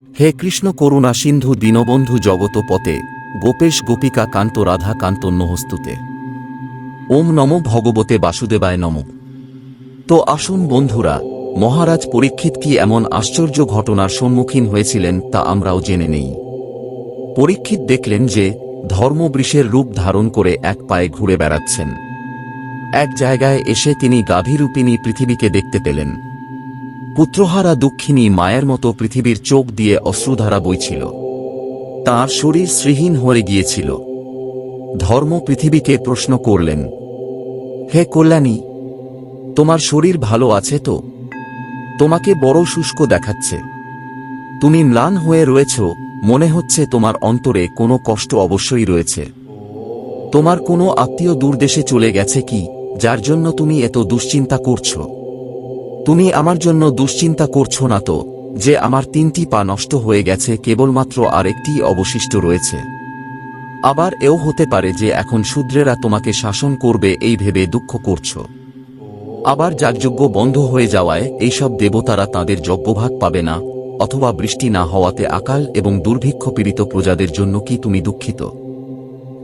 হে কৃষ্ণ করুণা সিন্ধু দীনবন্ধু জগত পতে গোপেশ গোপিকা কান্ত রাধা কান্ত নহস্তুতে। ওম নমো ভগবতে বাসুদেবায় নমঃ। তো আসুন বন্ধুরা, মহারাজ পরীক্ষিত কি এমন আশ্চর্য ঘটনার সম্মুখীন হয়েছিলেন তা আমরাও জেনে নেই। পরীক্ষিত দেখলেন যে ধর্মবৃষের রূপ ধারণ করে এক পায়ে ঘুরে বেড়াচ্ছেন। এক জায়গায় এসে তিনি গাভীরূপিণী পৃথিবীকে দেখতে পেলেন। পুত্রহারা দুঃখিনী মায়ের মতো পৃথিবীর চোখ দিয়ে অশ্রুধারা বইছিল। তাঁর শরীর শ্রীহীন হয়ে গিয়েছিল। ধর্ম পৃথিবীকে প্রশ্ন করলেন, হে কল্যাণী, তোমার শরীর ভালো আছে তো? তোমাকে বড় শুষ্ক দেখাচ্ছে। তুমি ম্লান হয়ে রয়েছ, মনে হচ্ছে তোমার অন্তরে কোনো কষ্ট অবশ্যই রয়েছে। তোমার কোনো আত্মীয় দূরদেশে চলে গেছে কি, যার জন্য তুমি এত দুশ্চিন্তা করছো? তুমি আমার জন্য দুশ্চিন্তা করছো না তো, যে আমার 3টি পা নষ্ট হয়ে গেছে, কেবলমাত্র আরেকটি অবশিষ্ট রয়েছে? আবার এও হতে পারে যে এখন শূদ্রেরা তোমাকে শাসন করবে এই ভেবে দুঃখ করছো। আবার যাগযজ্ঞ বন্ধ হয়ে যাওয়ায় এইসব দেবতারা তাদের যজ্ঞভাগ পাবে না, অথবা বৃষ্টি না হওয়াতে আকাল এবং দুর্ভিক্ষ পীড়িত প্রজাদের জন্য কি তুমি দুঃখিত?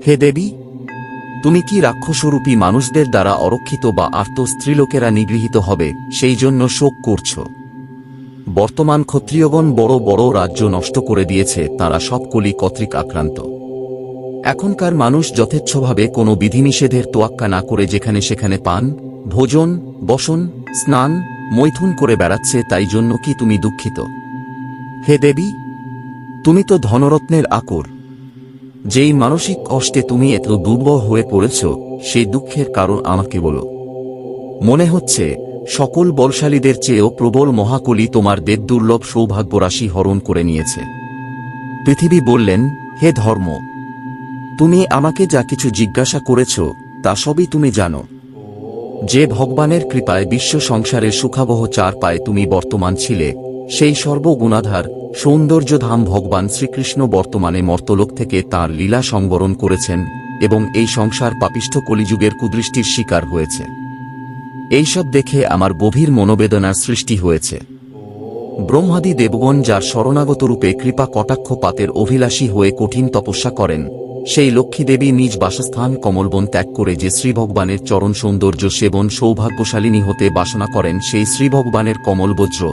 হে দেবী, তুমি কি রাক্ষসরূপী মানুষদের দ্বারা অরক্ষিত বা আর্ত স্ত্রীলোকেরা নিগৃহীত হবে সেই জন্য শোক করছ? বর্তমান ক্ষত্রিয়গণ বড় বড় রাজ্য নষ্ট করে দিয়েছে, তারা সব কলি কর্তৃক আক্রান্ত। এখনকার মানুষ যথেচ্ছভাবে কোনো বিধিনিষেধের তোয়াক্কা না করে যেখানে সেখানে পান, ভোজন, বসন, স্নান, মৈথুন করে বেড়াচ্ছে, তাই জন্য কি তুমি দুঃখিত? হে দেবী, তুমি তো ধনরত্নের আকর। যেই মানসিক কষ্টে তুমি এত দুর্বল হয়ে পড়েছ, সেই দুঃখের কারণ আমাকে বলো। মনে হচ্ছে সকল বলশালীদের চেয়েও প্রবল মহাকলি তোমার দেবদুর্লভ সৌভাগ্যরাশি হরণ করে নিয়েছে। পৃথিবী বললেন, হে ধর্ম, তুমি আমাকে যা কিছু জিজ্ঞাসা করেছ তা সবই তুমি জানো। যে ভগবানের কৃপায় বিশ্ব সংসারের সুখাবহ 4 পায়ে তুমি বর্তমান ছিলে, সেই সর্বগুণাধার সৌন্দর্যধাম ভগবান শ্রীকৃষ্ণ বর্তমানে মর্তলোক থেকে তাঁর লীলা সংবরণ করেছেন এবং এই সংসার পাপিষ্ঠ কলিযুগের কুদৃষ্টির শিকার হয়েছে। এইসব দেখে আমার গভীর মনোবেদনার সৃষ্টি হয়েছে। ব্রহ্মাদি দেবগণ যার শরণাগত রূপে কৃপা কটাক্ষ পাতের অভিলাষী হয়ে কঠিন তপস্যা করেন, সেই লক্ষ্মীদেবী নিজ বাসস্থান কমলবন ত্যাগ করে যে শ্রীভগবানের চরণ সৌন্দর্য সেবন সৌভাগ্যশালিনী হতে বাসনা করেন, সেই শ্রীভগবানের কমলবজ্র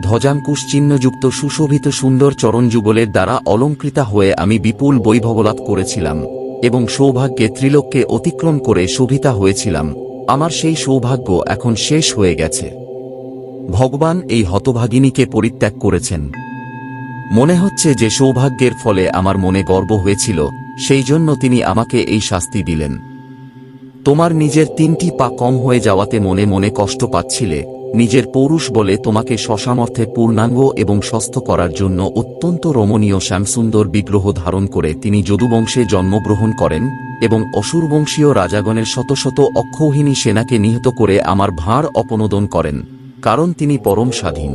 ধ্বজাঙ্কুশ চিহ্নযুক্ত সুশোভিত সুন্দর চরণযুগলের দ্বারা অলঙ্কৃতা হয়ে আমি বিপুল বৈভবলাভ করেছিলাম এবং সৌভাগ্যে ত্রিলোককে অতিক্রম করে শোভিতা হয়েছিলাম। আমার সেই সৌভাগ্য এখন শেষ হয়ে গেছে। ভগবান এই হতভাগিনীকে পরিত্যাগ করেছেন। মনে হচ্ছে যে সৌভাগ্যের ফলে আমার মনে গর্ব হয়েছিল, সেই জন্য তিনি আমাকে এই শাস্তি দিলেন। তোমার নিজের 3টি পা কম হয়ে যাওয়াতে মনে মনে কষ্ট পাচ্ছিলে। নিজের পৌরুষ বলে তোমাকে সসামর্থ্যে পূর্ণাঙ্গ এবং সুস্থ করার জন্য অত্যন্ত রমণীয় শ্যামসুন্দর বিগ্রহ ধারণ করে তিনি যদুবংশে জন্মগ্রহণ করেন এবং অসুরবংশীয় রাজাগণের শত শত অক্ষৌহিনী সেনাকে নিহত করে আমার ভার অপনোদন করেন, কারণ তিনি পরম স্বাধীন।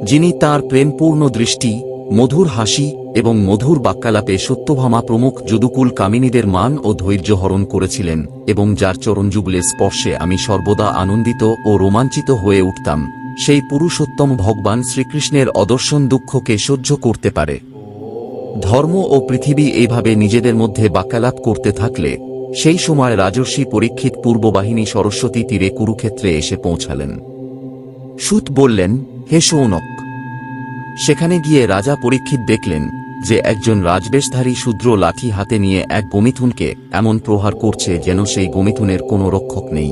যিনি তাঁর প্রেমপূর্ণ দৃষ্টি, মধুর হাসি এবং মধুর বাক্যালাপে সত্যভামা প্রমুখ যদুকুল কামিনীদের মান ও ধৈর্য হরণ করেছিলেন এবং যার চরণযুগলের স্পর্শে আমি সর্বদা আনন্দিত ও রোমাঞ্চিত হয়ে উঠতাম, সেই পুরুষোত্তম ভগবান শ্রীকৃষ্ণের অদর্শন দুঃখকে সহ্য করতে পারে। ধর্ম ও পৃথিবী এইভাবে নিজেদের মধ্যে বাক্যালাপ করতে থাকলে সেই সময় রাজর্ষি পরীক্ষিত পূর্ববাহিনী সরস্বতী তীরে কুরুক্ষেত্রে এসে পৌঁছালেন। সূত বললেন, হে শৌনক। সেখানে গিয়ে রাজা পরীক্ষিত দেখলেন যে একজন রাজবেশধারী শূদ্র লাঠি হাতে নিয়ে এক গোমিথুনকে এমন প্রহার করছে যেন সেই গোমিথুনের কোনো রক্ষক নেই।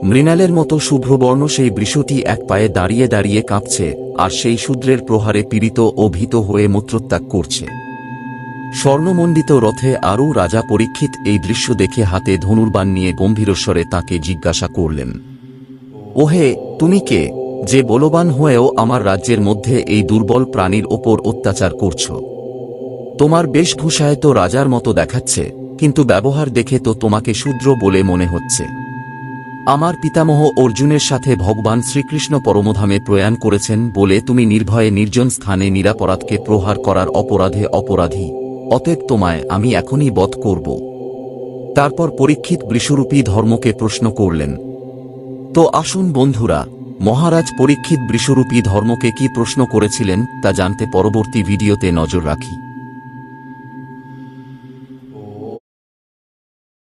মৃণালের মতো শুভ্রবর্ণ সেই বৃষটি এক পায়ে দাঁড়িয়ে দাঁড়িয়ে কাঁপছে আর সেই শূদ্রের প্রহারে পীড়িত ও ভীত হয়ে মূত্রত্যাগ করছে। স্বর্ণমণ্ডিত রথে আরও রাজা পরীক্ষিত এই দৃশ্য দেখে হাতে ধনুর্বাণ নিয়ে গম্ভীরস্বরে তাকে জিজ্ঞাসা করলেন, ওহে, তুমি কে, যে বলবান হয়েও আমার রাজ্যের মধ্যে এই দুর্বল প্রাণীর ওপর অত্যাচার করছ? তোমার বেশভূষায় তো রাজার মতো দেখাচ্ছে, কিন্তু ব্যবহার দেখে তো তোমাকে শূদ্র বলে মনে হচ্ছে। আমার পিতামহ অর্জুনের সাথে ভগবান শ্রীকৃষ্ণ পরমধামে প্রয়াণ করেছেন বলে তুমি নির্ভয়ে নির্জন স্থানে নিরাপরাধকে প্রহার করার অপরাধে অপরাধী, অতএব তোমায় আমি এখনই বধ করব। তারপর পরীক্ষিত বৃষরূপী ধর্মকে প্রশ্ন করলেন, তো আসুন বন্ধুরা, মহারাজ পরীক্ষিত বৃষরূপী ধর্মকে কি প্রশ্ন করেছিলেন তা জানতে পরবর্তী ভিডিওতে নজর রাখি।